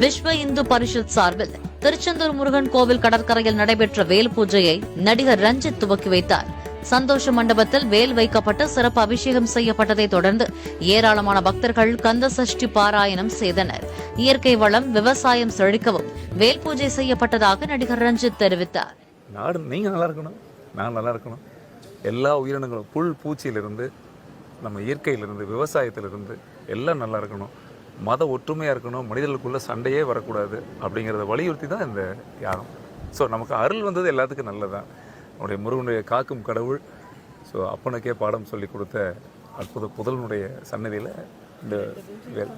விஸ்வ இந்து பரிஷத் சார்பில் திருச்செந்தூர் முருகன் கோவில் கடற்கரையில் நடைபெற்ற வேல் பூஜையை நடிகர் ரஞ்சித் துவக்கி வைத்தார். சந்தோஷ மண்டபத்தில் வேல் வைக்கப்பட்டு சிறப்பு அபிஷேகம் செய்யப்பட்டதை தொடர்ந்து ஏராளமான பக்தர்கள் கந்த சஷ்டி பாராயணம் செய்தனர். இயற்கை வளம், விவசாயம் செழிக்கவும் வேல் பூஜை செய்யப்பட்டதாக நடிகர் ரஞ்சித் தெரிவித்தார். நாடு நீங்க நல்லா இருக்கணும், நான் நல்லா இருக்கணும். எல்லா உயிரினங்களும் புல் பூச்சியிலிருந்து நம்ம இயற்கையிலிருந்து விவசாயத்திலிருந்து எல்லாம் நல்லா இருக்கணும். மத ஒற்றுமையாக இருக்கணும், மனிதர்களுக்குள்ள சண்டையே வரக்கூடாது அப்படிங்கிறத வலியுறுத்தி தான் இந்த யாகம். ஸோ நமக்கு அருள் வந்தது எல்லாத்துக்கும் நல்லதான். நம்முடைய முருகனுடைய காக்கும் கடவுள். ஸோ அப்பனுக்கே பாடம் சொல்லி கொடுத்த அற்புத புதல்வனுடைய சன்னதியில் இந்த வேல்.